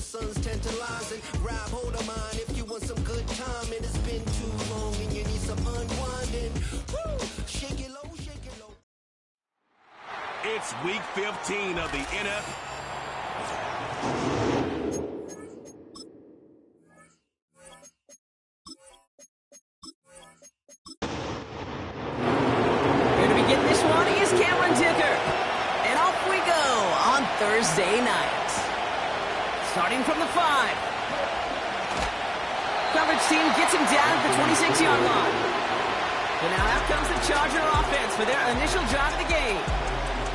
sun's tantalizing. Grab hold of mine if you want some good time. And it's been too long and you need some unwinding. Woo! Shake it low, shake it low. It's week 15 of the NFL. Thursday night. Starting from the 5. Coverage team gets him down at the 26-yard line. But now out comes the Charger offense for their initial drive of the game.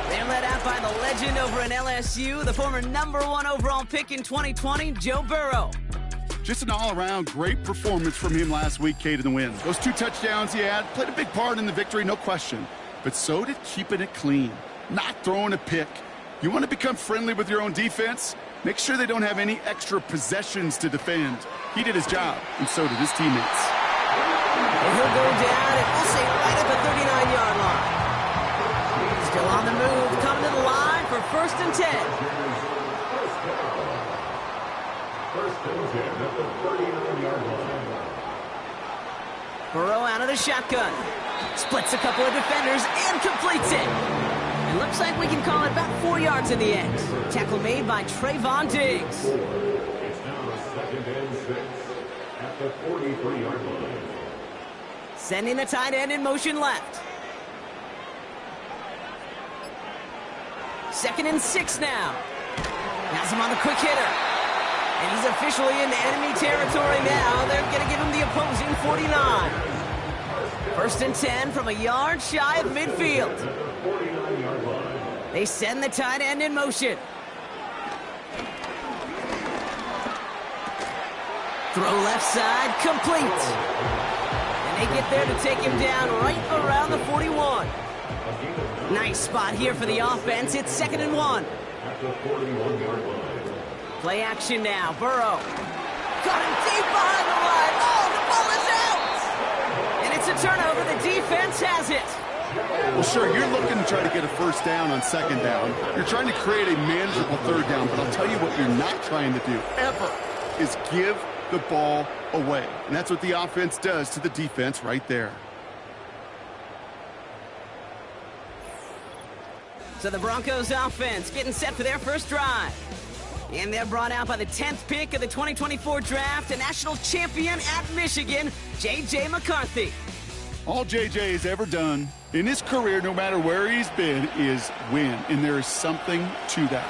They're led out by the legend over in LSU, the former #1 overall pick in 2020, Joe Burrow. Just an all-around great performance from him last week, Kate, in the win. Those 2 touchdowns he had played a big part in the victory, no question. But so did keeping it clean, not throwing a pick. You want to become friendly with your own defense? Make sure they don't have any extra possessions to defend. He did his job, and so did his teammates. And he'll go down, and we'll say right at the 39-yard line. Still on the move, coming to the line for 1st and 10. First and 10 at the 39-yard line. Burrow out of the shotgun. Splits a couple of defenders and completes it. It looks like we can call it about 4 yards in the end. Tackle made by Trayvon Diggs. It's now 2nd and 6 at the 43-yard line. Sending the tight end in motion left. 2nd and 6 now. Has him on the quick hitter. And he's officially in enemy territory now. They're going to give him the opposing 49. 1st and 10 from a yard shy of midfield. They send the tight end in motion. Throw left side, complete. And they get there to take him down right around the 41. Nice spot here for the offense. It's 2nd and 1. Play action now. Burrow. Got him deep behind the line. Oh, the ball is out! And it's a turnover. The defense has it. Well, sure, you're looking to try to get a 1st down on 2nd down. You're trying to create a manageable 3rd down, but I'll tell you what you're not trying to do, ever, is give the ball away. And that's what the offense does to the defense right there. So the Broncos offense getting set for their first drive. And they're brought out by the 10th pick of the 2024 draft, a national champion at Michigan, J.J. McCarthy. All J.J. has ever done in his career, no matter where he's been, is win. And there is something to that.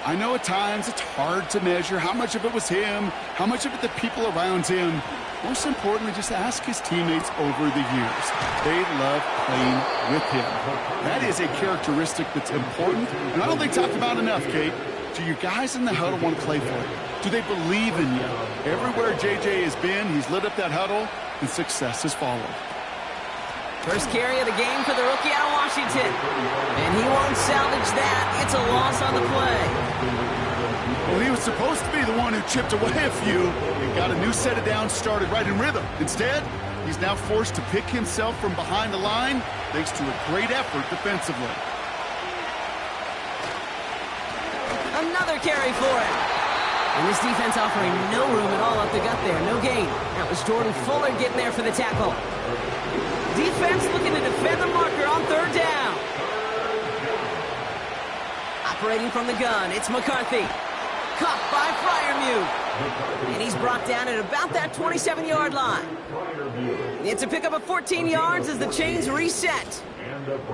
I know at times it's hard to measure how much of it was him, how much of it the people around him. Most importantly, just ask his teammates over the years. They love playing with him. That is a characteristic that's important, and I don't think talked about enough, Kate. Do your guys in the huddle want to play for you? Do they believe in you? Everywhere J.J. has been, he's lit up that huddle, and success has followed. First carry of the game for the rookie out of Washington. And he won't salvage that. It's a loss on the play. Well, he was supposed to be the one who chipped away a few and got a new set of downs started right in rhythm. Instead, he's now forced to pick himself from behind the line thanks to a great effort defensively. Another carry for him. And this defense offering no room at all up the gut there. No gain. That was Jordan Fuller getting there for the tackle. Defense looking to defend the marker on 3rd down. Operating from the gun, it's McCarthy. Caught by Freiermuth. And he's brought down at about that 27-yard line. It's a pickup of 14 yards as the chains reset.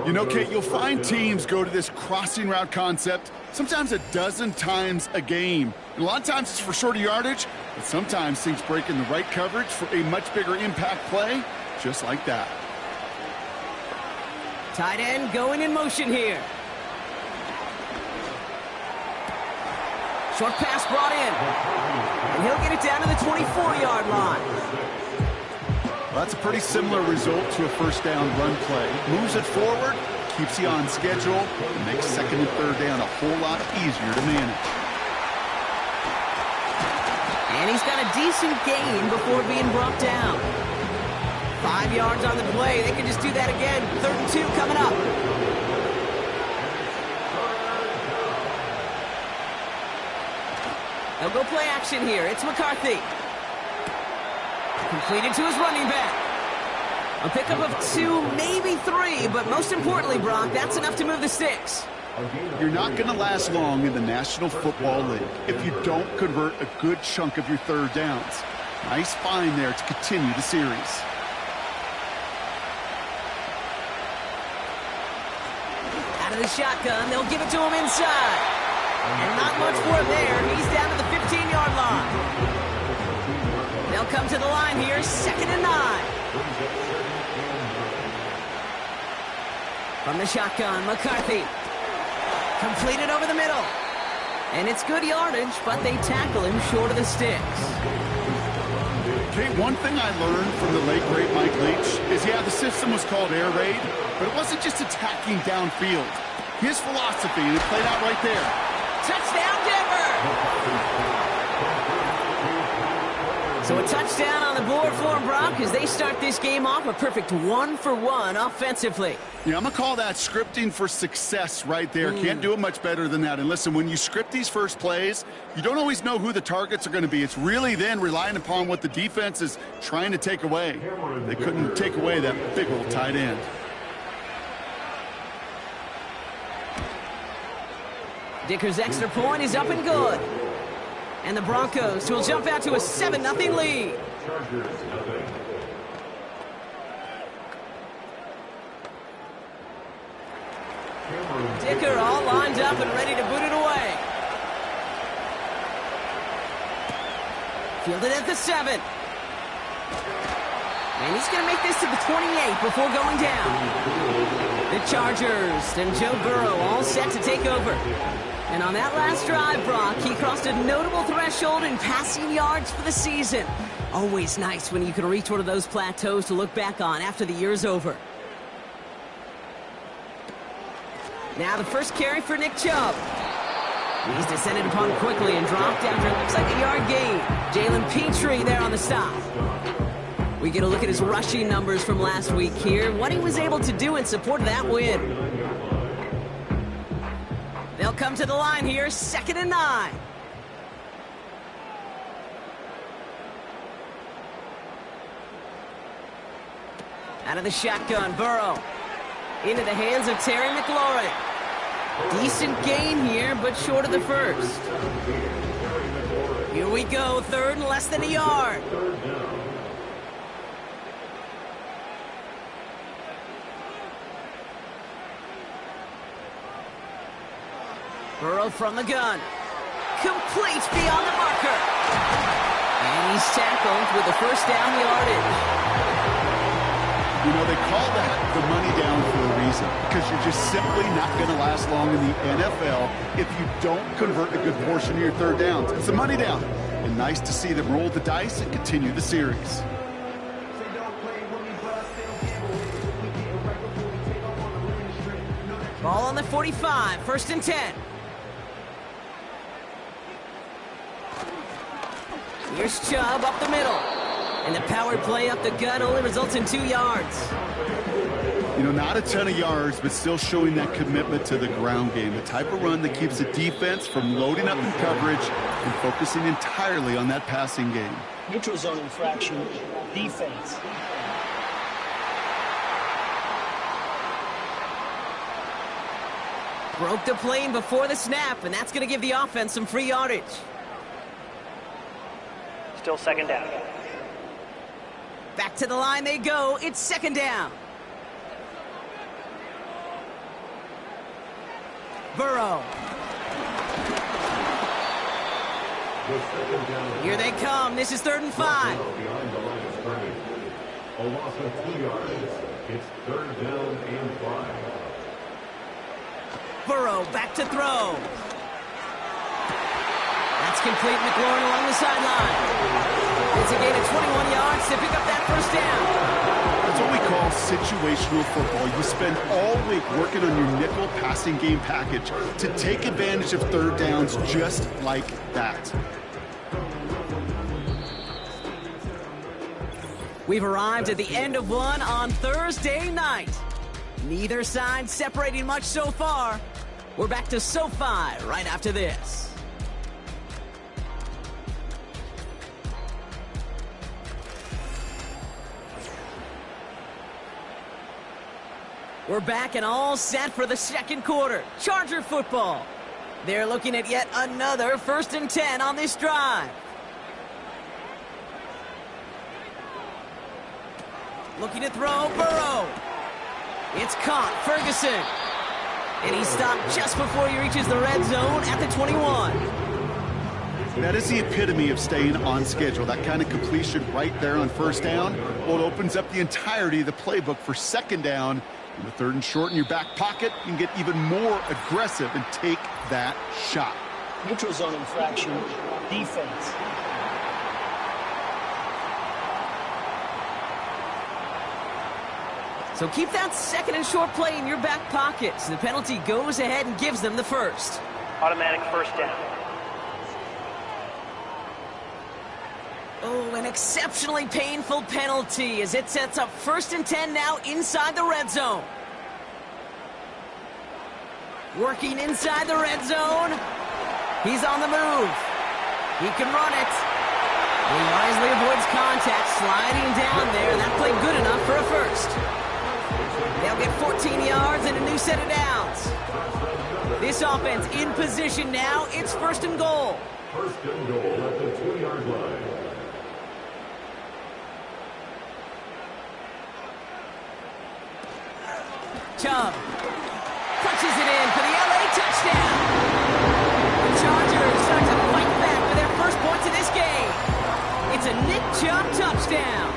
You know, Kate, you'll find teams go to this crossing route concept sometimes a dozen times a game. And a lot of times it's for shorter yardage, but sometimes things break in the right coverage for a much bigger impact play, just like that. Tight end going in motion here. Short pass brought in. And he'll get it down to the 24-yard line. Well, that's a pretty similar result to a 1st down run play. Moves it forward, keeps you on schedule, and makes 2nd and 3rd down a whole lot easier to manage. And he's got a decent gain before being brought down. 5 yards on the play. They can just do that again. 3rd and 2 coming up. They'll go play action here. It's McCarthy. Completed to his running back. A pickup of 2, maybe 3, but most importantly, Brock, that's enough to move the sticks. You're not going to last long in the National Football League if you don't convert a good chunk of your third downs. Nice find there to continue the series. Out of the shotgun, they'll give it to him inside. And not much for him there. He's down to the 15-yard line. They'll come to the line here, 2nd and 9. From the shotgun, McCarthy. Completed over the middle. And it's good yardage, but they tackle him short of the sticks. Okay, one thing I learned from the late, great Mike Leach is, yeah, the system was called air raid, but it wasn't just attacking downfield. His philosophy, and it played out right there. Touchdown, Denver! So a touchdown on the board for him, Brock, as they start this game off a perfect 1-for-1 offensively. Yeah, I'm going to call that scripting for success right there. Can't do it much better than that. And listen, when you script these first plays, you don't always know who the targets are going to be. It's really then relying upon what the defense is trying to take away. They couldn't take away that big old tight end. Dicker's extra point is up and good. And the Broncos will jump out to a 7-0 lead. Dicker all lined up and ready to boot it away. Fielded at the 7. And he's going to make this to the 28 before going down. The Chargers and Joe Burrow all set to take over. And on that last drive, Brock, he crossed a notable threshold in passing yards for the season. Always nice when you can reach one of those plateaus to look back on after the year's over. Now the first carry for Nick Chubb. He's descended upon quickly and dropped after it looks like a yard gain. Jalen Petrie there on the stop. We get a look at his rushing numbers from last week here, what he was able to do in support of that win. They'll come to the line here, 2nd and 9. Out of the shotgun, Burrow. Into the hands of Terry McLaurin. Decent gain here, but short of the first. Here we go, 3rd and less than a yard. Burrow from the gun. Complete beyond the marker. And he's tackled with the first down yardage. You know, they call that the money down for a reason, because you're just simply not going to last long in the NFL if you don't convert a good portion of your third downs. It's the money down. And nice to see them roll the dice and continue the series. Ball on the 45, 1st and 10. Here's Chubb up the middle. And the power play up the gut only results in 2 yards. You know, not a ton of yards, but still showing that commitment to the ground game. The type of run that keeps the defense from loading up in coverage and focusing entirely on that passing game. Neutral zone infraction, defense. Broke the plane before the snap, and that's going to give the offense some free yardage. Still 2nd down. Back to the line they go. It's 2nd down. Burrow. Here they come. This is 3rd and 5. Behind the line of scrimmage. A loss of 2 yards. It's 3rd down and 5. Burrow back to throw. That's complete. McLaurin along the sideline. It's a gain of 21 yards to pick up that first down. That's what we call situational football. You spend all week working on your nickel passing game package to take advantage of third downs just like that. We've arrived at the end of one on Thursday night. Neither side separating much so far. We're back to SoFi right after this. We're back and all set for the second quarter. Charger football. They're looking at yet another 1st and 10 on this drive. Looking to throw, Burrow. It's caught, Ferguson. And he's stopped just before he reaches the red zone at the 21. That is the epitome of staying on schedule. That kind of completion right there on 1st down. Well, it opens up the entirety of the playbook for 2nd down. And the 3rd and short in your back pocket, you can get even more aggressive and take that shot. Neutral zone infraction, defense. So keep that 2nd and short play in your back pocket. So the penalty goes ahead and gives them the first. Automatic 1st down. Oh, an exceptionally painful penalty as it sets up 1st and 10 now inside the red zone. Working inside the red zone. He's on the move. He can run it. He wisely avoids contact, sliding down there. That played good enough for a first. They'll get 14 yards and a new set of downs. This offense in position now. It's 1st and goal. 1st and goal at the 2-yard line. Chubb punches it in for the LA touchdown. The Chargers start to fight back for their first points of this game. It's a Nick Chubb touchdown.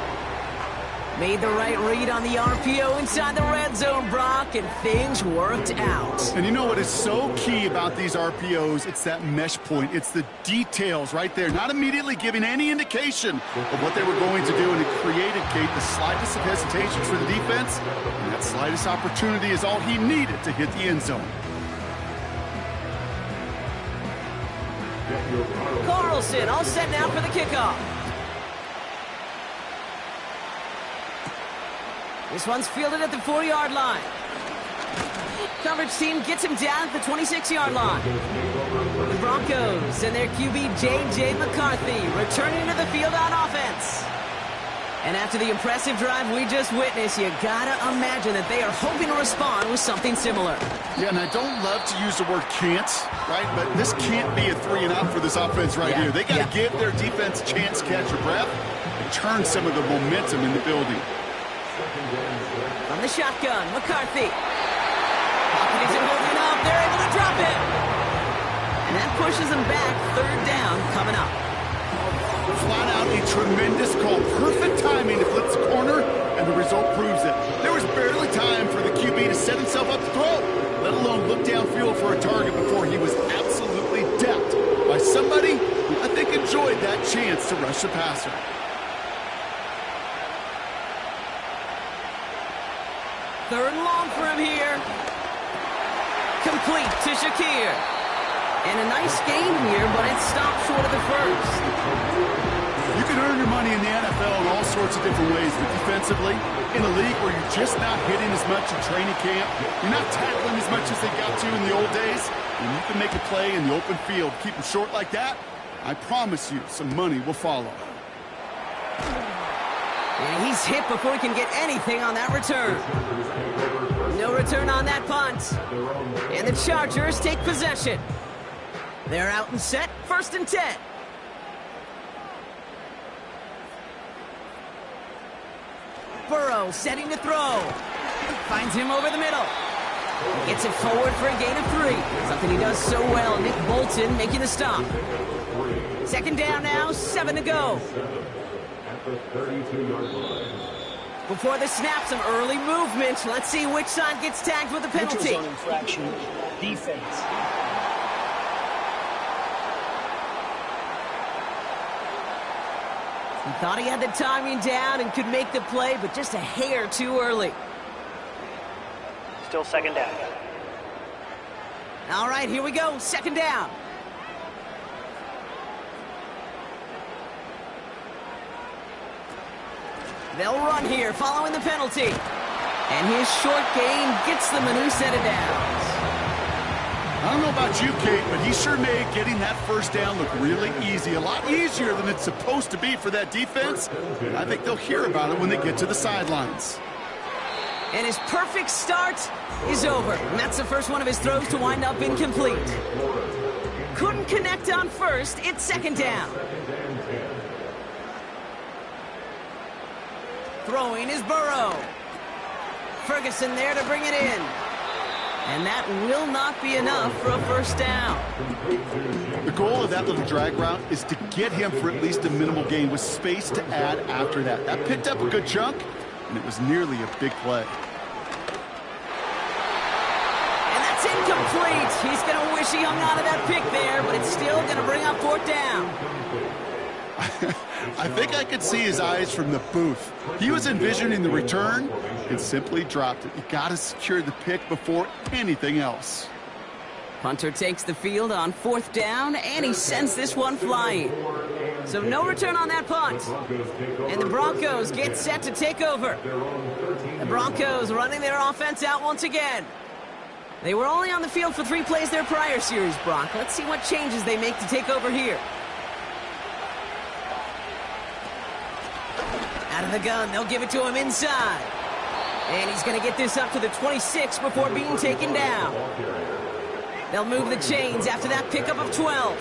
Made the right read on the RPO inside the red zone, Brock, and things worked out. And you know what is so key about these RPOs? It's that mesh point. It's the details right there. Not immediately giving any indication of what they were going to do, and it created, Kate, the slightest of hesitations for the defense. And that slightest opportunity is all he needed to hit the end zone. Carlson all set now for the kickoff. This one's fielded at the 4-yard line. Coverage team gets him down at the 26-yard line. The Broncos and their QB J.J. McCarthy returning to the field on offense. And after the impressive drive we just witnessed, you gotta imagine that they are hoping to respond with something similar. Yeah, and I don't love to use the word can't, right? But this can't be a 3-and-out for this offense right here. They got to give their defense a chance to catch their breath and turn some of the momentum in the building. From the shotgun, McCarthy. Pocket isn't holding up. They're able to drop it. And that pushes them back. 3rd down coming up. Flat out a tremendous call. Perfect timing to flip the corner, and the result proves it. There was barely time for the QB to set himself up to throw, let alone look downfield for a target before he was absolutely decked by somebody who I think enjoyed that chance to rush the passer. Third and long for him here. Complete to Shakir. And a nice gain here, but it stopped short of the first. You can earn your money in the NFL in all sorts of different ways, but defensively, in a league where you're just not hitting as much in training camp, you're not tackling as much as they got to in the old days, and you can make a play in the open field, keep them short like that, I promise you some money will follow. And he's hit before he can get anything on that return. No return on that punt. And the Chargers take possession. They're out and set, 1st and 10. Burrow setting to throw. Finds him over the middle. Gets it forward for a gain of 3. Something he does so well. Nick Bolton making the stop. 2nd down now, 7 to go. Before the snap, some early movement. Let's see which side gets tagged with the penalty. Neutral zone infraction, defense. He thought he had the timing down and could make the play, but just a hair too early. Still 2nd down. All right, here we go. 2nd down. They'll run here following the penalty. And his short gain gets them a new set of downs. I don't know about you, Kate, but he sure made getting that 1st down look really easy. A lot easier than it's supposed to be for that defense. I think they'll hear about it when they get to the sidelines. And his perfect start is over. And that's the first one of his throws to wind up incomplete. Couldn't connect on first. It's second down. Throwing is Burrow. Ferguson there to bring it in. And that will not be enough for a first down. The goal of that little drag route is to get him for at least a minimal gain with space to add after that. That picked up a good chunk, and it was nearly a big play. And that's incomplete. He's going to wish he hung on to that pick there, but it's still going to bring up fourth down. I think I could see his eyes from the booth. He was envisioning the return and simply dropped it. You got to secure the pick before anything else. Punter takes the field on fourth down, and he sends this one flying. So no return on that punt. And the Broncos get set to take over. The Broncos running their offense out once again. They were only on the field for 3 plays their prior series, Brock. Let's see what changes they make to take over here. Out of the gun, they'll give it to him inside. And he's going to get this up to the 26 before being taken down. They'll move the chains after that pickup of 12.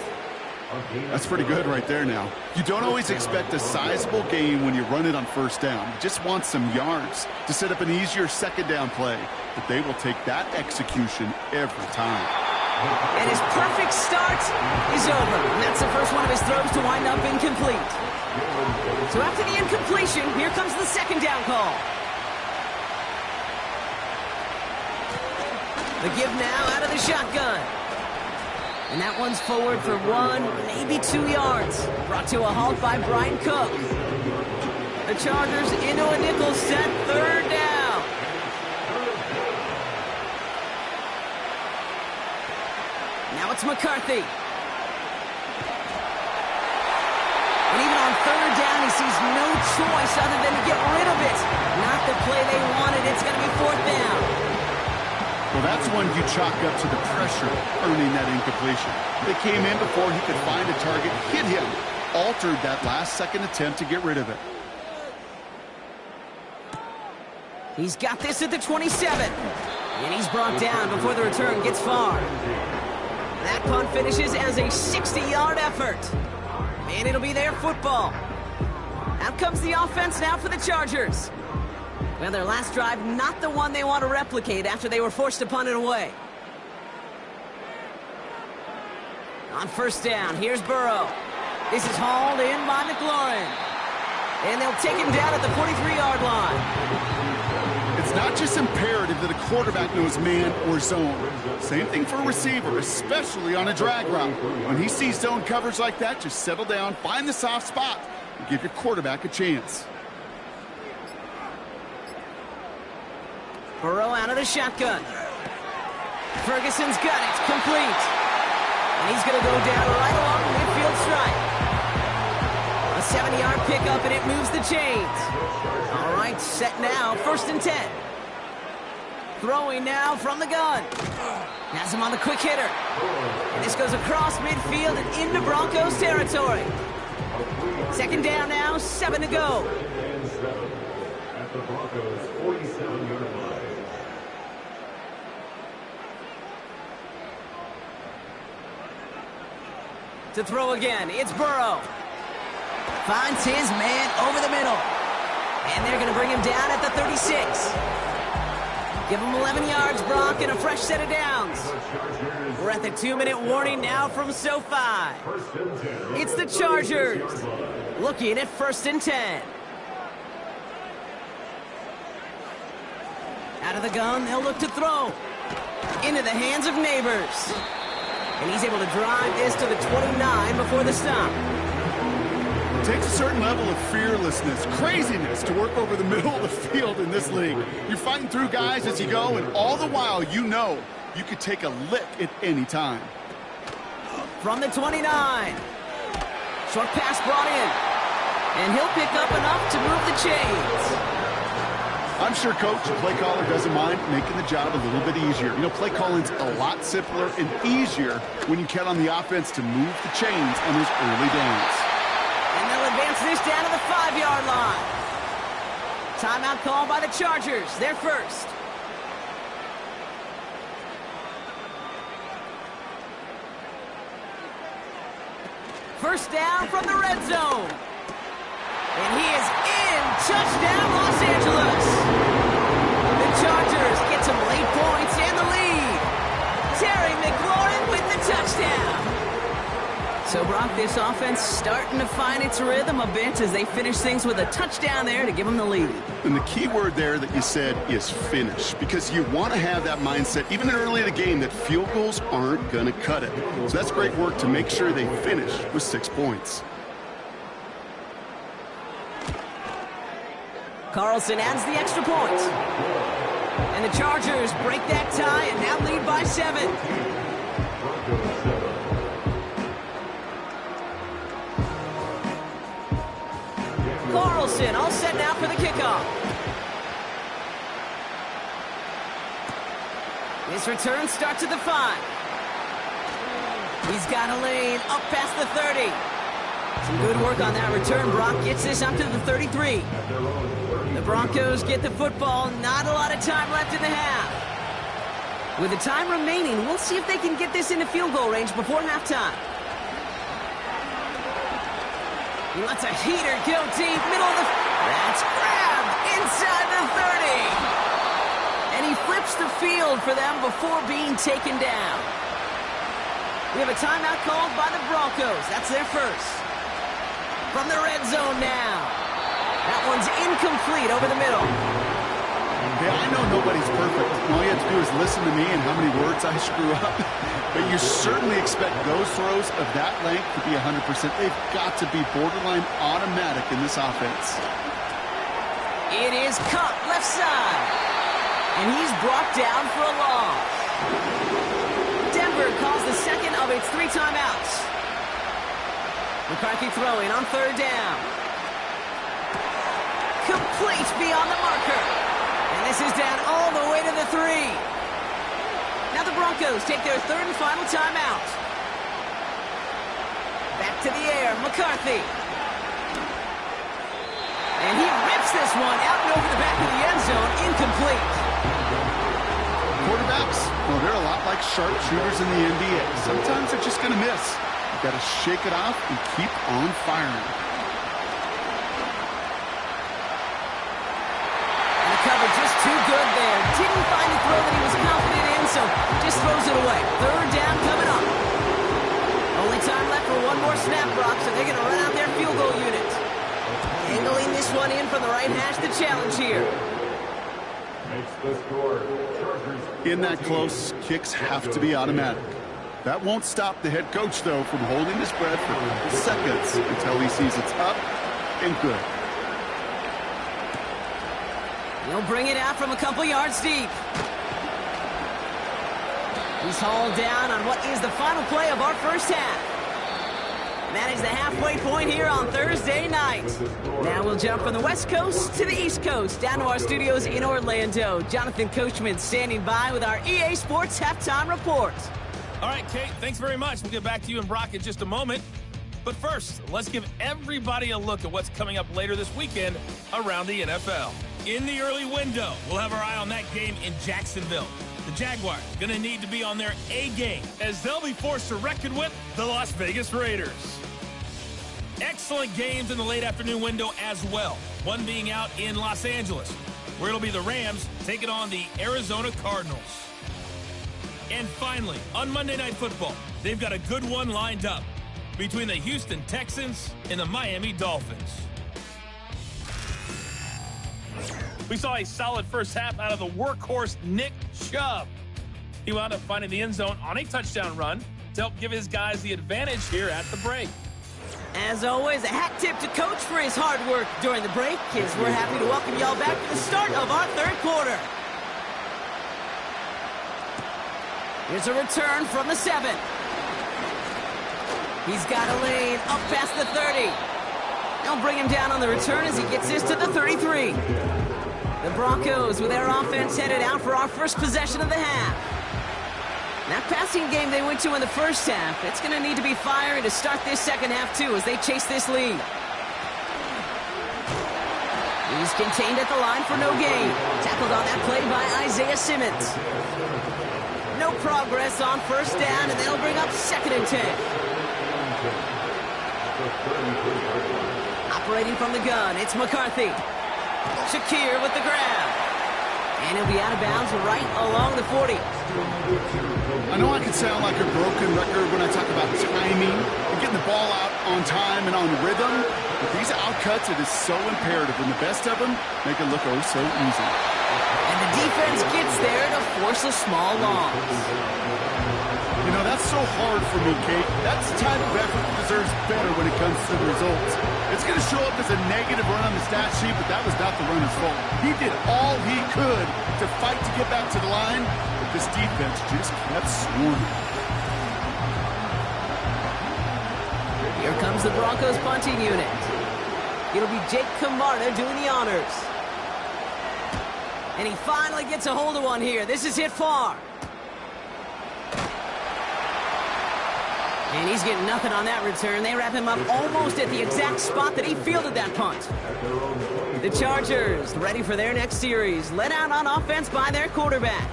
That's pretty good right there now. You don't always expect a sizable gain when you run it on first down. You just want some yards to set up an easier second down play. But they will take that execution every time. And his perfect start is over. And that's the first one of his throws to wind up incomplete. So after the incompletion, here comes the second down call. The give now out of the shotgun. And that one's forward for 1, maybe 2 yards. Brought to a halt by Brian Cook. The Chargers into a nickel set, third down. Now it's McCarthy. And even on third down, he sees no choice other than to get rid of it. Not the play they wanted. It's going to be fourth down. Well, that's one you chalk up to the pressure earning that incompletion. They came in before he could find a target, hit him, altered that last-second attempt to get rid of it. He's got this at the 27. And he's brought down before the return gets far. That punt finishes as a 60-yard effort. And it'll be their football. Out comes the offense now for the Chargers. Well, their last drive, not the one they want to replicate after they were forced to punt it away. On first down, here's Burrow. This is hauled in by McLaurin. And they'll take him down at the 43-yard line. It's not just imperative that a quarterback knows man or zone. Same thing for a receiver, especially on a drag route. When he sees zone coverage like that, just settle down, find the soft spot, and give your quarterback a chance. Burrow out of the shotgun. Ferguson's got it, complete. And he's going to go down right along the midfield stripe. A 70-yard pickup, and it moves the chains. All right, set now, 1st and 10. Throwing now from the gun. Has him on the quick hitter. And this goes across midfield and into Broncos territory. Second down now, 7 to go. At the Broncos 47-yard line. To throw again, it's Burrow. Finds his man over the middle. And they're going to bring him down at the 36. Give him 11 yards, Brock, and a fresh set of downs. We're at the 2-minute warning now from SoFi. It's the Chargers looking at 1st and 10. Out of the gun, they'll look to throw. Into the hands of Neighbors. And he's able to drive this to the 29 before the stop. It takes a certain level of fearlessness, craziness to work over the middle of the field in this league. You're fighting through guys as you go, and all the while you know you could take a lick at any time. From the 29. Short pass brought in. And he'll pick up enough to move the chains. I'm sure Coach, the play caller, doesn't mind making the job a little bit easier. You know, play calling's a lot simpler and easier when you count on the offense to move the chains on those early downs. And they'll advance this down to the 5-yard line. Timeout called by the Chargers. They're first. First down from the red zone. And he is in. Touchdown, Los Angeles. The Chargers get some late points and the lead. Terry McLaurin with the touchdown. So, Brock, this offense starting to find its rhythm a bit as they finish things with a touchdown there to give them the lead. And the key word there that you said is finish, because you want to have that mindset, even early in the game, that field goals aren't going to cut it. So that's great work to make sure they finish with 6 points. Carlson adds the extra point. And the Chargers break that tie and now lead by 7. Carlson all set now for the kickoff. This return starts at the 5. He's got a lane up past the 30. Some good work on that return. Brock gets this up to the 33. The Broncos get the football. Not a lot of time left in the half. With the time remaining, we'll see if they can get this into field goal range before halftime. He lets a heater go deep, middle of the... That's grabbed inside the 30. And he flips the field for them before being taken down. We have a timeout called by the Broncos. That's their first. From the red zone now. That one's incomplete over the middle. Yeah, I know nobody's perfect. All you have to do is listen to me and how many words I screw up. But you certainly expect those throws of that length to be 100%. They've got to be borderline automatic in this offense. It is Cup, left side. And he's brought down for a loss. Denver calls the second of its 3 timeouts. McCarthy throwing on 3rd down. Complete beyond the marker. And this is down all the way to the 3. Now the Broncos take their 3rd and final timeout. Back to the air, McCarthy. And he rips this one out and over the back of the end zone, incomplete. Quarterbacks, well, they're a lot like sharpshooters in the NBA. Sometimes they're just going to miss. You've got to shake it off and keep on firing. And the cover just too good there. Didn't find the throw that he was confident in, so just throws it away. 3rd down coming up. Only time left for one more snap, Brock, so they're going to run out their field goal unit. Angling this one in from the right hash, the challenge here. Makes the score. In that close, kicks have to be automatic. That won't stop the head coach, though, from holding his breath for a couple seconds until he sees it's up and good. He'll bring it out from a couple yards deep. He's hauled down on what is the final play of our first half. And that is the halfway point here on Thursday night. Now we'll jump from the West Coast to the East Coast, down to our studios in Orlando. Jonathan Coachman standing by with our EA Sports Halftime Report. All right, Kate, thanks very much. We'll get back to you and Brock in just a moment. But first, let's give everybody a look at what's coming up later this weekend around the NFL. In the early window, we'll have our eye on that game in Jacksonville. The Jaguars going to need to be on their A game as they'll be forced to reckon with the Las Vegas Raiders. Excellent games in the late afternoon window as well. One being out in Los Angeles, where it'll be the Rams taking on the Arizona Cardinals. And finally, on Monday Night Football, they've got a good one lined up between the Houston Texans and the Miami Dolphins. We saw a solid first half out of the workhorse Nick Chubb. He wound up finding the end zone on a touchdown run to help give his guys the advantage here at the break. As always, a hat tip to Coach for his hard work during the break, as we're happy to welcome y'all back to the start of our 3rd quarter. Here's a return from the 7. He's got a lane up past the 30. They'll bring him down on the return as he gets this to the 33. The Broncos with their offense headed out for our first possession of the half. That passing game they went to in the first half, it's going to need to be firing to start this second half too as they chase this lead. He's contained at the line for no gain. Tackled on that play by Isaiah Simmons. No progress on first down, and they'll bring up 2nd and 10. Operating from the gun, it's McCarthy. Shakir with the grab. And he'll be out of bounds right along the 40. I know I can sound like a broken record when I talk about timing and getting the ball out on time and on rhythm, but these outcuts, it is so imperative, and the best of them make it look oh so easy. And the defense gets there to force a small loss. You know, that's so hard for me, Kate. That's the type of effort that deserves better when it comes to the results. It's going to show up as a negative run on the stat sheet, but that was not the runner's fault. He did all he could to fight to get back to the line, but this defense just kept swarming. Here comes the Broncos punting unit. It'll be Jake Camarda doing the honors. And he finally gets a hold of one here. This is hit far. And he's getting nothing on that return. They wrap him up almost at the exact spot that he fielded that punt. The Chargers, ready for their next series, led out on offense by their quarterback.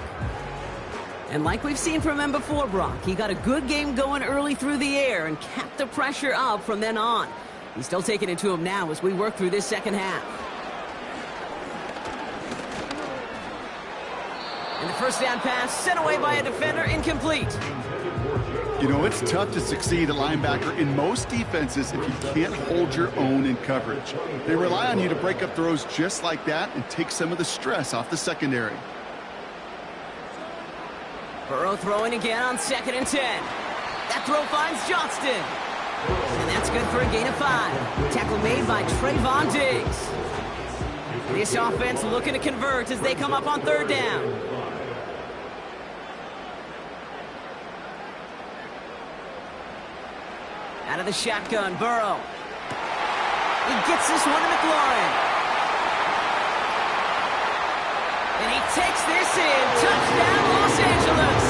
And like we've seen from him before, Brock, he got a good game going early through the air and kept the pressure up from then on. He's still taking it to him now as we work through this second half. And the first down pass sent away by a defender, incomplete. You know, it's tough to succeed at linebacker in most defenses if you can't hold your own in coverage. They rely on you to break up throws just like that and take some of the stress off the secondary. Burrow throwing again on 2nd and 10. That throw finds Johnston. And that's good for a gain of 5. Tackle made by Trayvon Diggs. This offense looking to convert as they come up on 3rd down. Out of the shotgun, Burrow. He gets this one to McLaurin. And he takes this in. Touchdown, Los Angeles.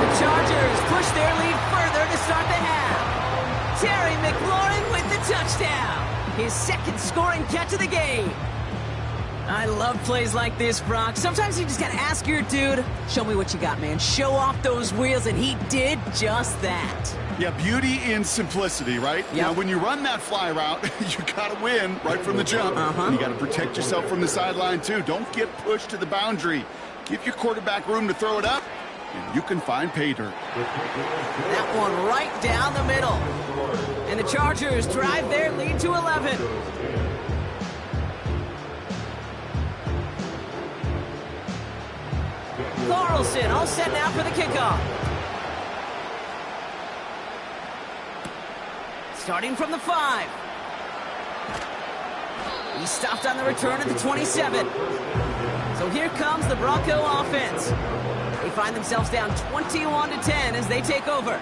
The Chargers push their lead further to start the half. Terry McLaurin with the touchdown. His 2nd scoring catch of the game. I love plays like this, Brock. Sometimes you just got to ask your dude, show me what you got, man. Show off those wheels, and he did just that. Yeah, beauty in simplicity, right? Yep. Now, when you run that fly route, you got to win right from the jump. And you got to protect yourself from the sideline, too. Don't get pushed to the boundary. Give your quarterback room to throw it up, and you can find pay dirt. That one right down the middle. And the Chargers drive their lead to 11. Carlson all set now for the kickoff. Starting from the 5. He stopped on the return at the 27. So here comes the Bronco offense. They find themselves down 21-10 as they take over.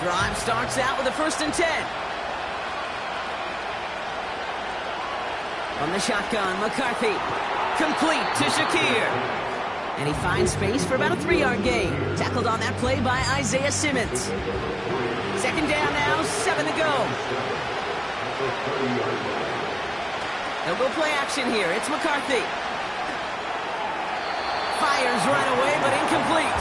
Drive starts out with a 1st and 10. From the shotgun, McCarthy. Complete to Shakir. And he finds space for about a 3-yard gain. Tackled on that play by Isaiah Simmons. 2nd down now, 7 to go. They'll go play action here. It's McCarthy. Fires right away, but incomplete.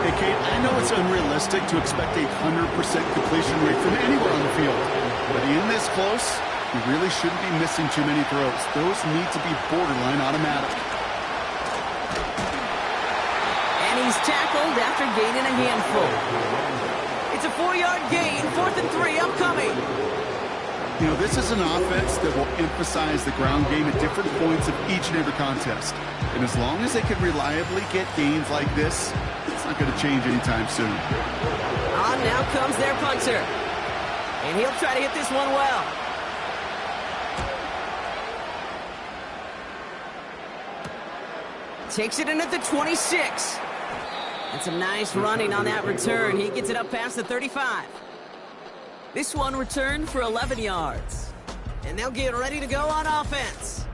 Hey, Kate, I know it's unrealistic to expect a 100% completion rate from anywhere on the field. But in this close, you really shouldn't be missing too many throws. Those need to be borderline automatic. And he's tackled after gaining a handful. It's a 4-yard gain, 4th and 3 upcoming. You know, this is an offense that will emphasize the ground game at different points of each and every contest. And as long as they can reliably get gains like this, it's not going to change anytime soon. On now comes their punter. And he'll try to hit this one well. Takes it in at the 26. And some nice running on that return. He gets it up past the 35. This one returned for 11 yards. And they'll get ready to go on offense.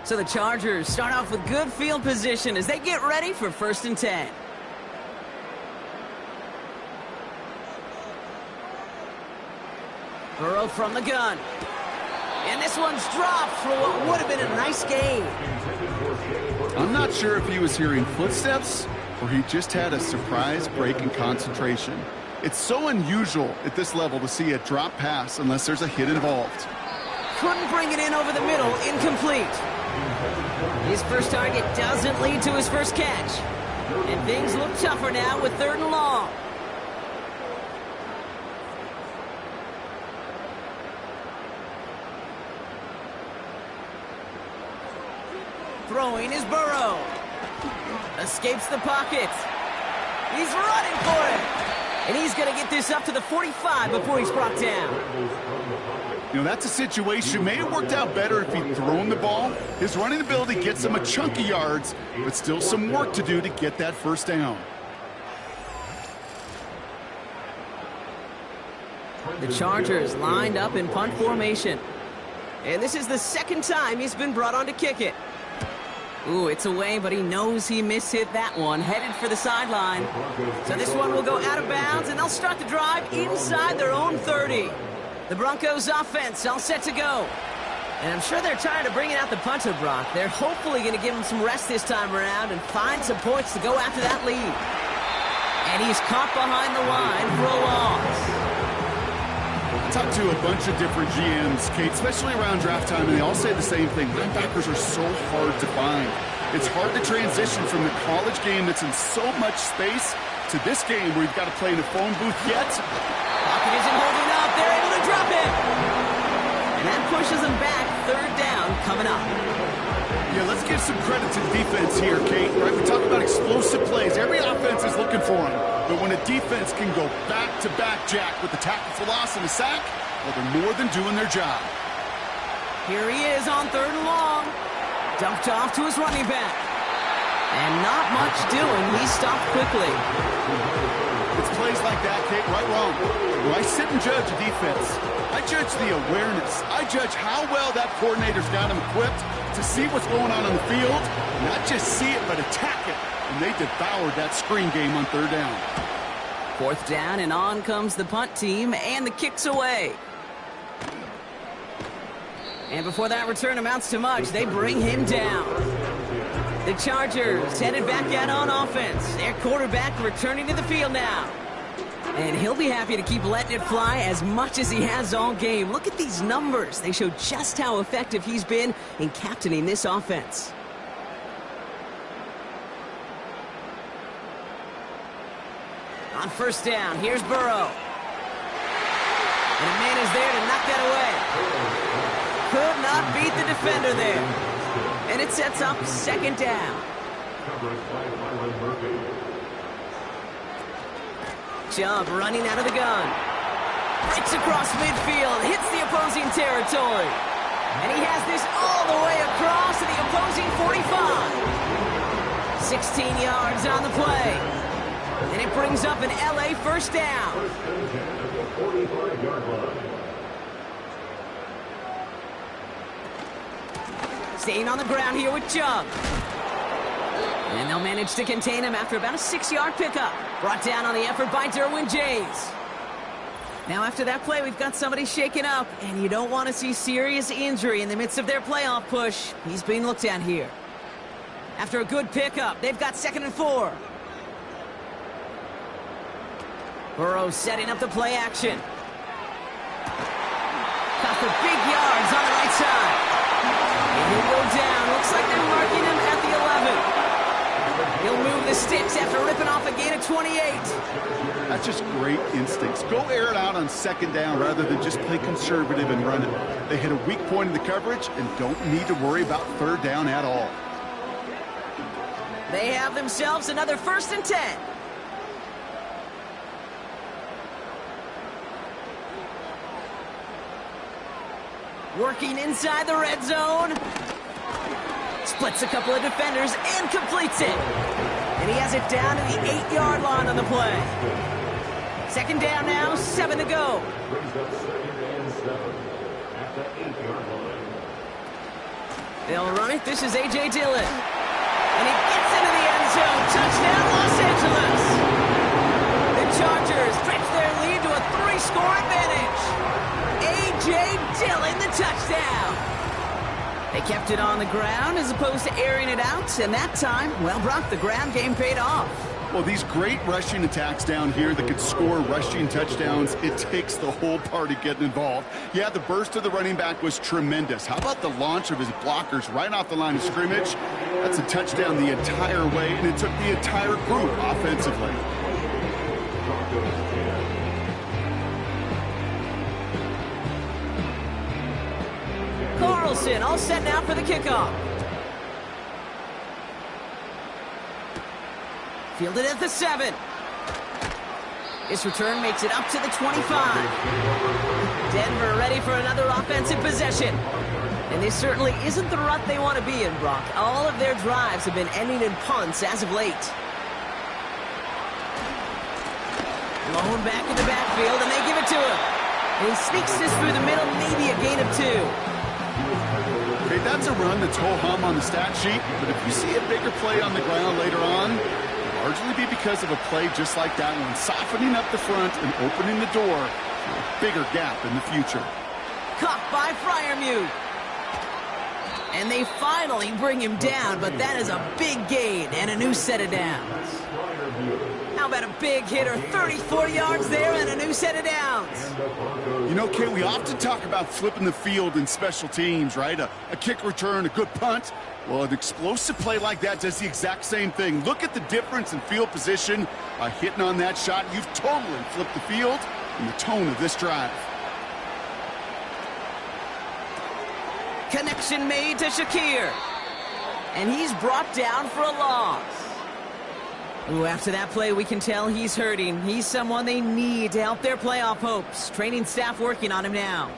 So the Chargers start off with good field position as they get ready for 1st and 10. Burrow from the gun. And this one's dropped for what would have been a nice gain. I'm not sure if he was hearing footsteps or he just had a surprise break in concentration. It's so unusual at this level to see a drop pass unless there's a hit involved. Couldn't bring it in over the middle, incomplete. His first target doesn't lead to his first catch. And things look tougher now with 3rd and long. Throwing is Burrow. Escapes the pocket. He's running for it. And he's going to get this up to the 45 before he's brought down. You know, that's a situation. May have worked out better if he'd thrown the ball. His running ability gets him a chunk of yards, but still some work to do to get that 1st down. The Chargers lined up in punt formation. And this is the 2nd time he's been brought on to kick it. Ooh, it's away, but he knows he mishit that one. Headed for the sideline. So this one will go out of bounds, and they'll start the drive inside their own 30. The Broncos offense all set to go. And I'm sure they're tired of bringing out the punter, Brock. They're hopefully going to give him some rest this time around and find some points to go after that lead. And he's caught behind the line for a loss. I talked to a bunch of different GMs, Kate, especially around draft time, and they all say the same thing. Linebackers are so hard to find. It's hard to transition from the college game that's in so much space to this game where you've got to play in a phone booth yet. Pocket isn't holding up. They're able to drop him. And that pushes them back. 3rd down coming up. Yeah, let's give some credit to the defense here, Kate. Right? We talk about explosive plays. Every offense is looking for them. But when a defense can go back-to-back, Jack, with the tackle for loss and a sack, well, they're more than doing their job. Here he is on 3rd and long. Dumped off to his running back. And not much doing. He stopped quickly. It's plays like that, Kate, right wrong. When I sit and judge a defense, I judge the awareness. I judge how well that coordinator's got him equipped to see what's going on the field, not just see it, but attack it. And they devoured that screen game on 3rd down. 4th down, and on comes the punt team, and the kick's away. And before that return amounts to much, they bring him down. The Chargers headed back out on offense. Their quarterback returning to the field now. And he'll be happy to keep letting it fly as much as he has all game. Look at these numbers. They show just how effective he's been in captaining this offense. On 1st down, here's Burrow. And a man is there to knock that away. Could not beat the defender there. And it sets up 2nd down. Chubb running out of the gun. Breaks across midfield, hits the opposing territory. And he has this all the way across to the opposing 45. 16 yards on the play. And it brings up an LA 1st down. Staying on the ground here with Chubb. And they'll manage to contain him after about a 6-yard pickup. Brought down on the effort by Derwin James. Now after that play, we've got somebody shaken up, and you don't want to see serious injury in the midst of their playoff push. He's being looked at here. After a good pickup, they've got 2nd and 4. Burrow setting up the play action. Got for big yards on the right side. And he'll go down. Looks like they're marking him at the 11. He'll move the sticks after ripping off a gain of 28. That's just great instincts. Go air it out on 2nd down rather than just play conservative and run it. They hit a weak point in the coverage and don't need to worry about 3rd down at all. They have themselves another 1st and 10. Working inside the red zone. Splits a couple of defenders and completes it. And he has it down to the 8-yard line on the play. 2nd down now, 7 to go. They'll run it. This is A.J. Dillon. And he gets into the end zone. Touchdown, Los Angeles. The Chargers stretch their lead to a 3-score advantage. A.J. Dillon, the touchdown. They kept it on the ground as opposed to airing it out. And that time, well, Brock, the ground game paid off. Well, these great rushing attacks down here that could score rushing touchdowns, it takes the whole party getting involved. Yeah, the burst of the running back was tremendous. How about the launch of his blockers right off the line of scrimmage? That's a touchdown the entire way, and it took the entire group offensively. Carlson all set now for the kickoff. Fielded at the 7. This return makes it up to the 25. Denver ready for another offensive possession. And this certainly isn't the rut they want to be in, Brock. All of their drives have been ending in punts as of late. Blown back in the backfield, and they give it to him. And he sneaks this through the middle, maybe a gain of 2. Okay, that's a run that's ho-hum on the stat sheet, but if you see a bigger play on the ground later on, largely be because of a play just like that one, softening up the front and opening the door for a bigger gap in the future. Caught by Freiermuth. And they finally bring him down, but that is a big gain and a new set of downs. How about a big hitter, 34 yards there and a new set of downs? You know, Kate, we often talk about flipping the field in special teams, right? A kick return, a good punt. Well, an explosive play like that does the exact same thing. Look at the difference in field position. By hitting on that shot, you've totally flipped the field and the tone of this drive. Connection made to Shakir. And he's brought down for a loss. Ooh, after that play, we can tell he's hurting. He's someone they need to help their playoff hopes. Training staff working on him now.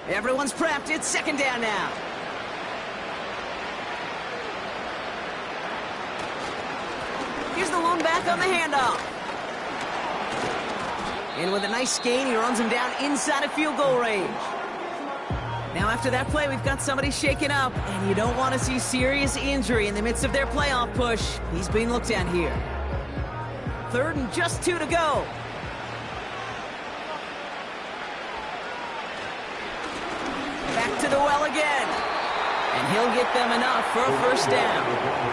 Everyone's prepped. It's second down now. Here's the lone back on the handoff. And with a nice gain, he runs him down inside of field goal range. Now after that play, we've got somebody shaken up, and you don't want to see serious injury in the midst of their playoff push. He's being looked at here. 3rd and just 2 to go. Back to the well again. And he'll get them enough for a first down.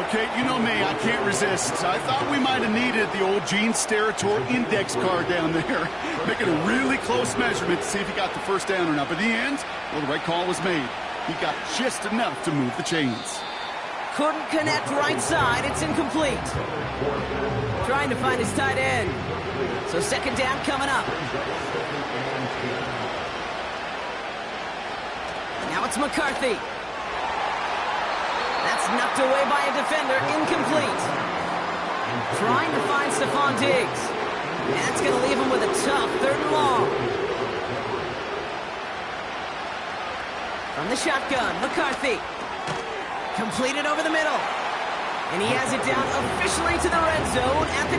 Okay, you know me, I can't resist. I thought we might have needed the old Gene Steratore index card down there. Making a really close measurement to see if he got the first down or not. But in the end, well, the right call was made. He got just enough to move the chains. Couldn't connect right side. It's incomplete. Trying to find his tight end. So second down coming up. Now it's McCarthy. That's knocked away by a defender. Incomplete. Trying to find Stephon Diggs. And that's going to leave him with a tough 3rd and long. From the shotgun, McCarthy. Completed over the middle. And he has it down officially to the red zone at the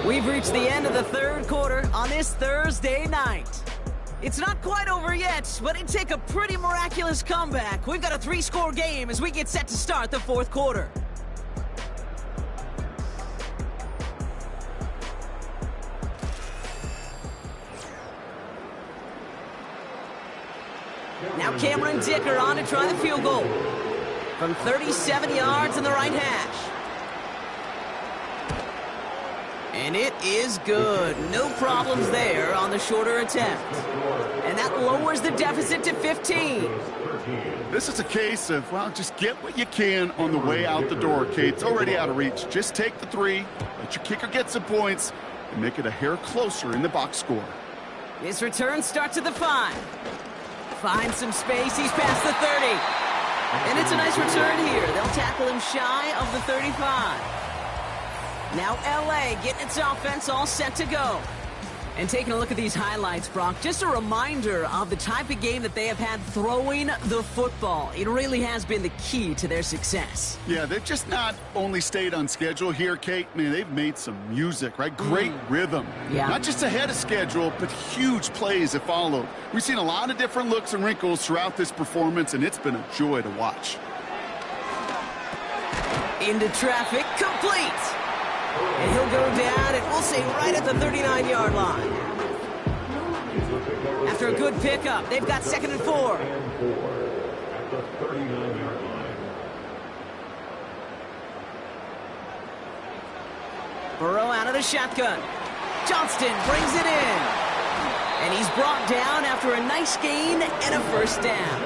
20. We've reached the end of the 3rd quarter on this Thursday night. It's not quite over yet, but it'd take a pretty miraculous comeback. We've got a 3-score game as we get set to start the 4th quarter. Now Cameron Dicker on to try the field goal. From 37 yards in the right hash. And it is good. No problems there on the shorter attempt. And that lowers the deficit to 15. This is a case of, well, just get what you can on the way out the door, Kate. It's already out of reach. Just take the 3, let your kicker get some points, and make it a hair closer in the box score. His return starts at the 5. Finds some space. He's past the 30. And it's a nice return here. They'll tackle him shy of the 35. Now L.A. getting its offense all set to go. And taking a look at these highlights, Brock, just a reminder of the type of game that they have had throwing the football. It really has been the key to their success. Yeah, they've just not only stayed on schedule here, Kate. Man, they've made some music, right? Great rhythm. Yeah. Not just ahead of schedule, but huge plays have followed. We've seen a lot of different looks and wrinkles throughout this performance, and it's been a joy to watch. Into traffic, complete. And he'll go down, and we'll say right at the 39-yard line. After a good pickup, they've got 2nd and 4. At the 39-yard line. Burrow out of the shotgun. Johnston brings it in. And he's brought down after a nice gain and a first down.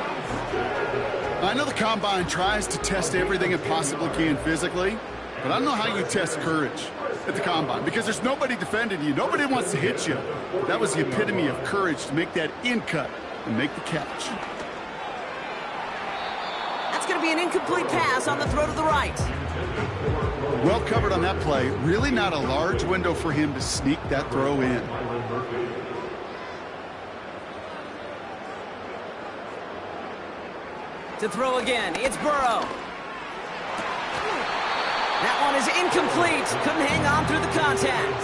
I know the Combine tries to test everything it possibly can physically, but I don't know how you test courage at the Combine because there's nobody defending you. Nobody wants to hit you. That was the epitome of courage to make that in cut and make the catch. That's going to be an incomplete pass on the throw to the right. Well covered on that play. Really not a large window for him to sneak that throw in. To throw again, it's Burrow. That one is incomplete. Couldn't hang on through the contact.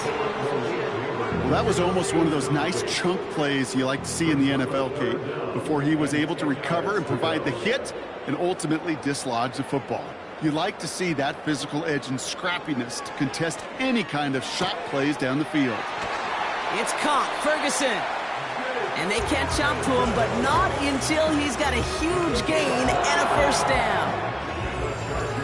Well, that was almost one of those nice chunk plays you like to see in the NFL, Kate, before he was able to recover and provide the hit and ultimately dislodge the football. You like to see that physical edge and scrappiness to contest any kind of shot plays down the field. It's caught, Ferguson. And they catch up to him, but not until he's got a huge gain and a first down.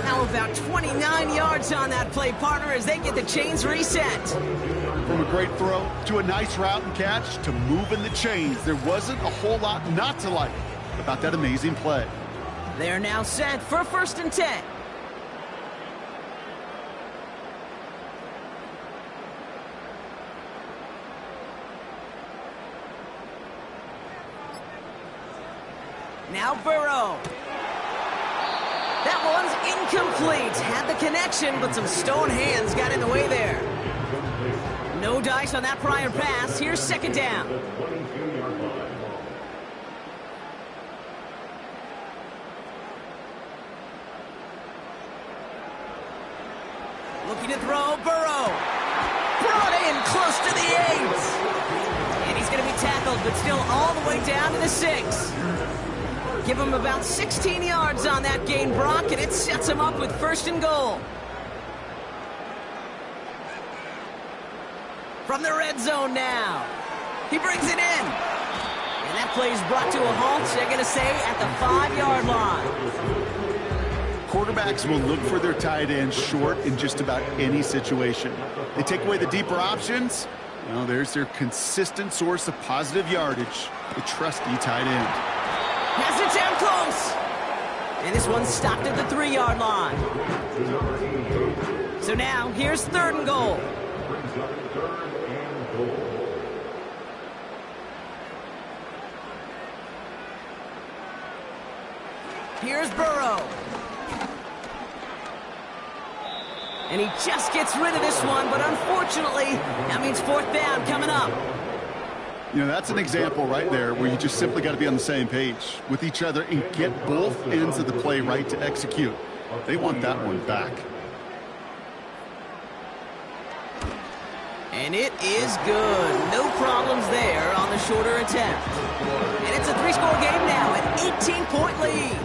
Now about 29 yards on that play, partner, as they get the chains reset. From a great throw to a nice route and catch to moving the chains, there wasn't a whole lot not to like about that amazing play. They're now set for 1st and 10. Now Burrow. That one's incomplete. Had the connection, but some stone hands got in the way there. No dice on that prior pass. Here's 2nd down. Looking to throw, Burrow. Brought in close to the 8. And he's going to be tackled, but still all the way down to the 6. Give him about 16 yards on that gain, Brock, and it sets him up with 1st and goal. From the red zone now. He brings it in. And that play is brought to a halt, they're going to say, at the 5-yard line. Quarterbacks will look for their tight end short in just about any situation. They take away the deeper options. Well, there's their consistent source of positive yardage, the trusty tight end. Has it down close. And this one's stopped at the 3-yard line. So now, here's 3rd and goal. Here's Burrow. And he just gets rid of this one, but unfortunately, that means 4th down coming up. You know, that's an example right there where you just simply got to be on the same page with each other and get both ends of the play right to execute. They want that one back. And it is good. No problems there on the shorter attempt. And it's a 3-score game now, an 18-point lead.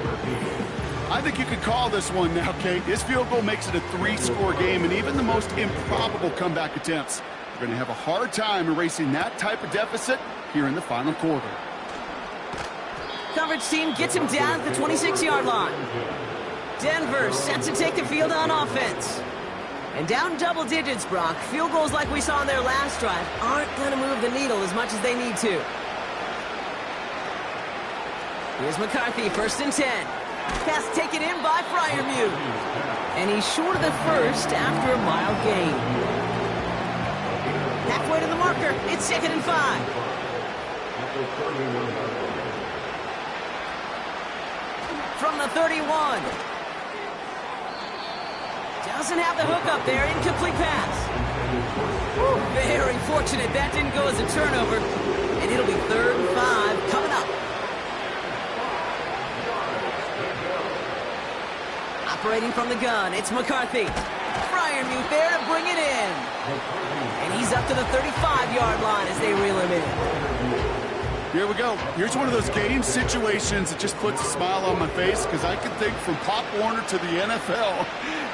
I think you could call this one now, Kate. This field goal makes it a 3-score game, and even the most improbable comeback attempts are going to have a hard time erasing that type of deficit here in the final quarter. Coverage team gets him down at the 26-yard line. Denver set to take the field on offense. And down double digits, Brock. Field goals like we saw in their last drive aren't going to move the needle as much as they need to. Here's McCarthy, 1st and 10. Pass taken in by Freiermuth. And he's short of the 1st after a mild gain. Halfway to the marker, it's 2nd and 5. From the 31. Doesn't have the hook up there, incomplete pass. Very fortunate that didn't go as a turnover. And it'll be 3rd and 5 coming up. Operating from the gun, it's McCarthy. Fryermuth there to bring it in. And he's up to the 35-yard line as they reel him in. Here we go. Here's one of those game situations that just puts a smile on my face because I can think from Pop Warner to the NFL,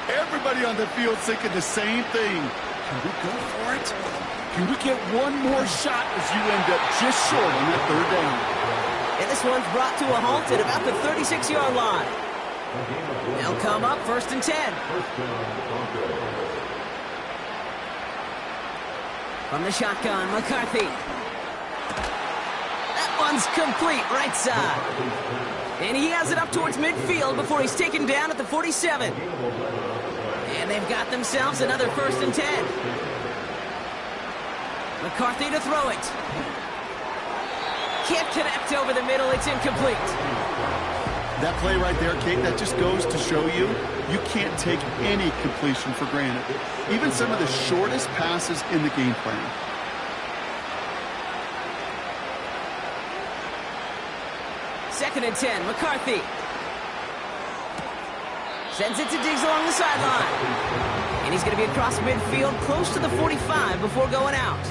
everybody on the field thinking the same thing. Can we go for it? Can we get one more shot as you end up just short on that 3rd down? And this one's brought to a halt at about the 36-yard line. They'll come up 1st and 10. From the shotgun, McCarthy. That one's complete, right side. And he has it up towards midfield before he's taken down at the 47. And they've got themselves another 1st and 10. McCarthy to throw it. Can't connect over the middle, it's incomplete. That play right there, Kate, that just goes to show you, you can't take any completion for granted. Even some of the shortest passes in the game plan. Second and 10, McCarthy. Sends it to Diggs along the sideline. And he's going to be across midfield, close to the 45 before going out.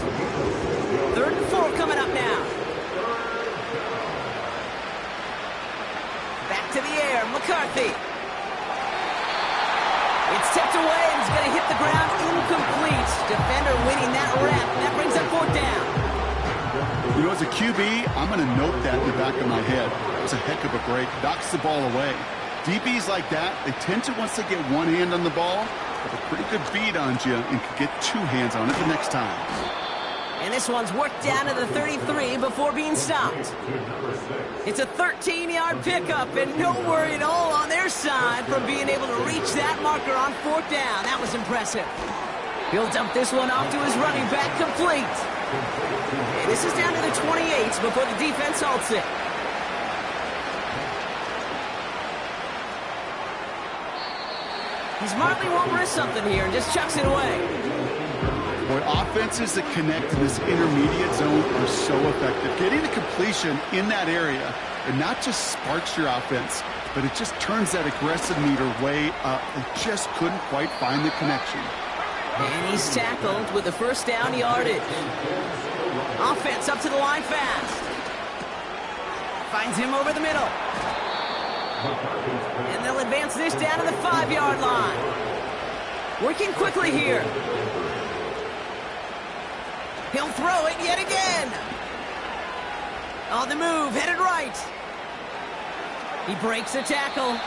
3rd and 4 coming up now. Back to the air, McCarthy. It's tipped away and he's going to hit the ground incomplete. Defender winning that rep. That brings up 4th down. You know, as a QB, I'm going to note that in the back of my head. It was a heck of a break. Knocks the ball away. DBs like that, they tend to, once they get one hand on the ball, have a pretty good beat on you and can get 2 hands on it the next time. And this one's worked down to the 33 before being stopped. It's a 13-yard pickup and no worry at all on their side from being able to reach that marker on 4th down. That was impressive. He'll dump this one off to his running back, complete. And this is down to the 28 before the defense halts it. He smartly won't risk something here and just chucks it away. Boy, offenses that connect in this intermediate zone are so effective. Getting the completion in that area, it not just sparks your offense, but it just turns that aggressive meter way up. They just couldn't quite find the connection. And he's tackled with the 1st down yardage. Offense up to the line fast. Finds him over the middle. And they'll advance this down to the 5-yard line. Working quickly here. He'll throw it yet again. On the move, headed right. He breaks a tackle.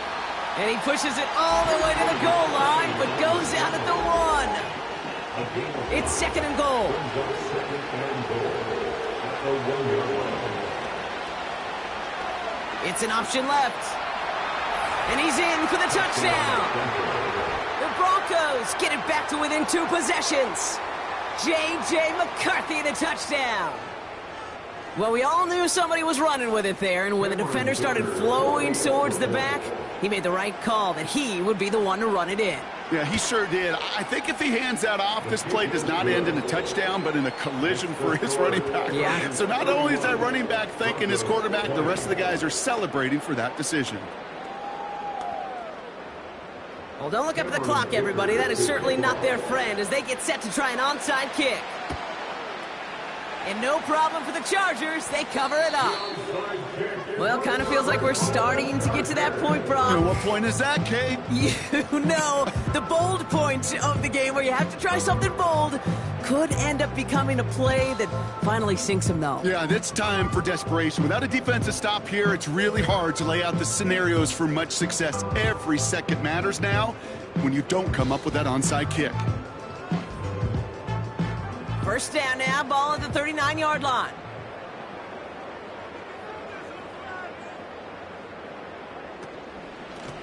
And he pushes it all the way to the goal line, but goes out at the 1. It's 2nd and goal. It's an option left. And he's in for the touchdown. The Broncos get it back to within 2 possessions. J.J. McCarthy, the touchdown. Well, we all knew somebody was running with it there, and when the defender started flowing towards the back, he made the right call that he would be the one to run it in. Yeah, he sure did. I think if he hands that off, this play does not end in a touchdown, but in a collision for his running back. Yeah. So not only is that running back thanking his quarterback, the rest of the guys are celebrating for that decision. Well, don't look up at the clock, everybody. That is certainly not their friend as they get set to try an onside kick. And no problem for the Chargers. They cover it up. Well, kind of feels like we're starting to get to that point, Brock. And what point is that, Kate? You know, the bold point of the game where you have to try something bold could end up becoming a play that finally sinks him, though. Yeah, it's time for desperation. Without a defensive stop here, it's really hard to lay out the scenarios for much success. Every second matters now when you don't come up with that onside kick. 1st down now, ball at the 39-yard line.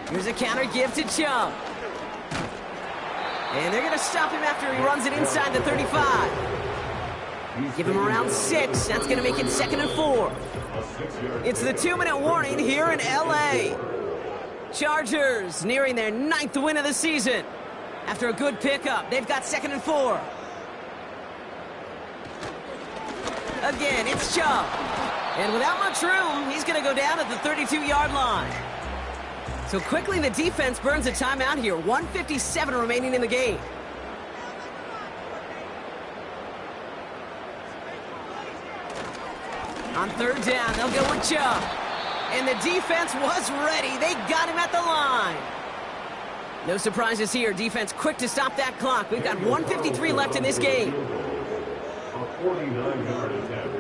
Here's a counter give to Chung. And they're going to stop him after he runs it inside the 35. Give him around 6. That's going to make it 2nd and 4. It's the 2-minute warning here in L.A. Chargers nearing their 9th win of the season. After a good pickup, they've got 2nd and 4. Again, it's Chubb. And without much room, he's going to go down at the 32-yard line. So quickly, the defense burns a timeout here. 1:57 remaining in the game. On third down, they'll go with Chubb. And the defense was ready. They got him at the line. No surprises here. Defense quick to stop that clock. We've got 1:53 left in this game. A 49-yard attempt.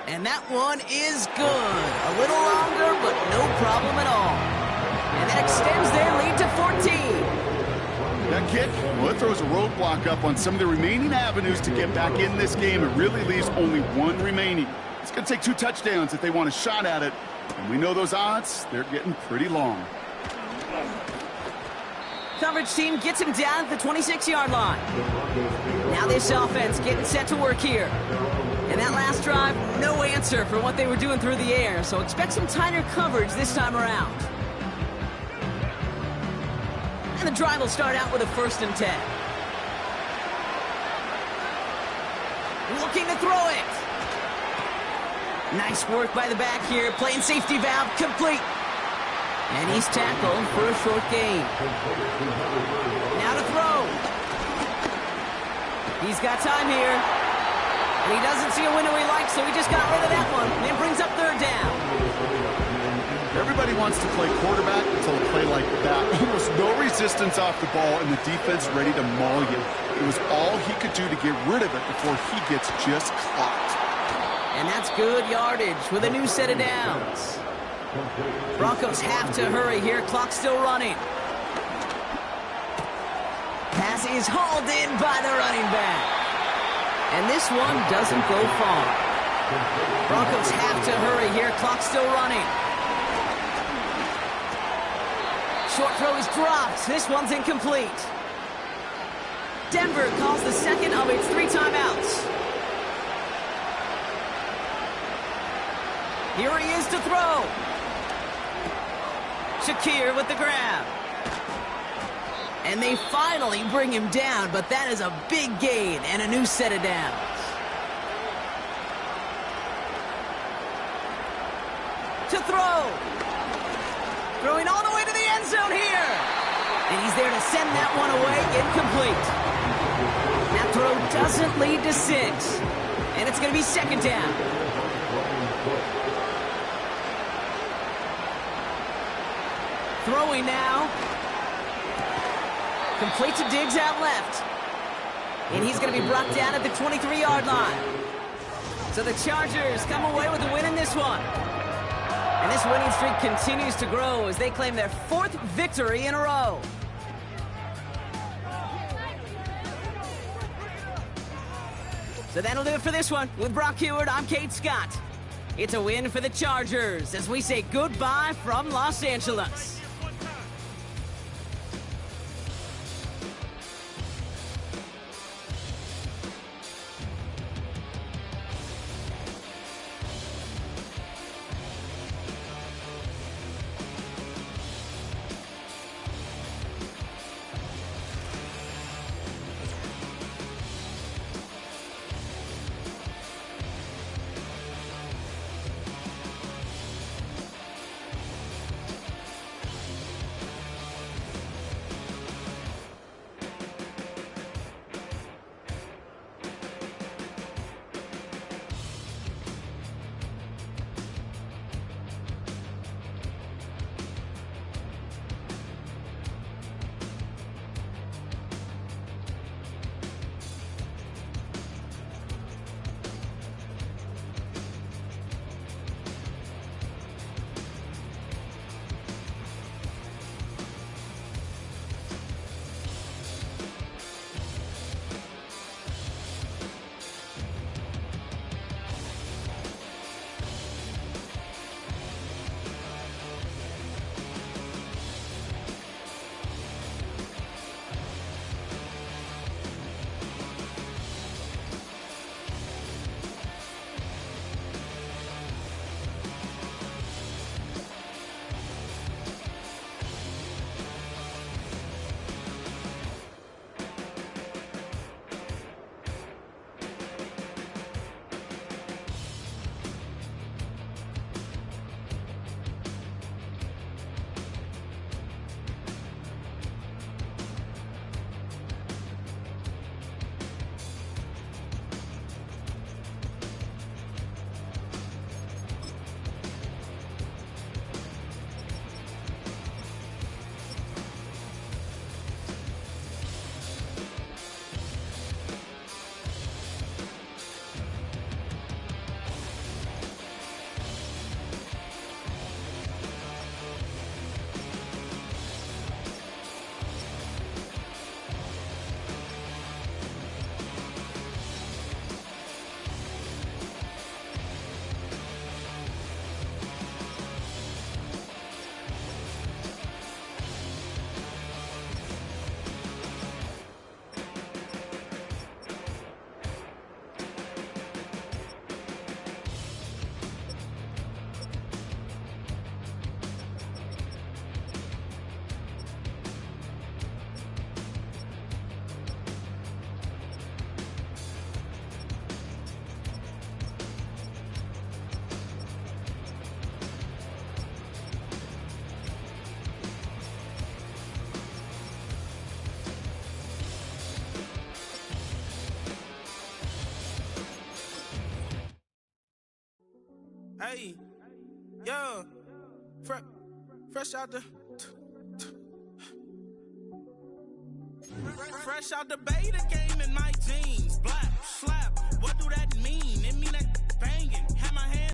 And that one is good. A little longer, but no problem at all. And that extends their lead to 14. That kick, well, it throws a roadblock up on some of the remaining avenues to get back in this game. It really leaves only one remaining. It's going to take 2 touchdowns if they want a shot at it. And we know those odds, they're getting pretty long. Coverage team gets him down at the 26-yard line. Now this offense getting set to work here. And that last drive, no answer for what they were doing through the air, so expect some tighter coverage this time around. And the drive will start out with a 1st and 10. Looking to throw it. Nice work by the back here, playing safety valve complete. And he's tackled for a short gain. Now to throw. He's got time here. And he doesn't see a window he likes, so he just got rid of that one. And brings up third down. Everybody wants to play quarterback until a play like that. Almost no resistance off the ball, and the defense ready to maul you. It was all he could do to get rid of it before he gets just clocked. And that's good yardage with a new set of downs. Broncos have to hurry here. Clock's still running. Pass is hauled in by the running back. And this one doesn't go far. Broncos have to hurry here. Clock's still running. Short throw is dropped. This one's incomplete. Denver calls the second of its 3 timeouts. Here he is to throw. Shakir with the grab. And they finally bring him down, but that is a big gain and a new set of downs. To throw. Throwing all the way to the end zone here. And he's there to send that one away, incomplete. That throw doesn't lead to 6. And it's going to be 2nd down. Throwing now. Complete to Diggs out left. And he's going to be brought down at the 23-yard line. So the Chargers come away with a win in this one. And this winning streak continues to grow as they claim their 4th victory in a row. So that'll do it for this one. With Brock Heward, I'm Kate Scott. It's a win for the Chargers as we say goodbye from Los Angeles. Hey, yeah, fresh out the, fresh out the beta game in my jeans. Black slap, what do that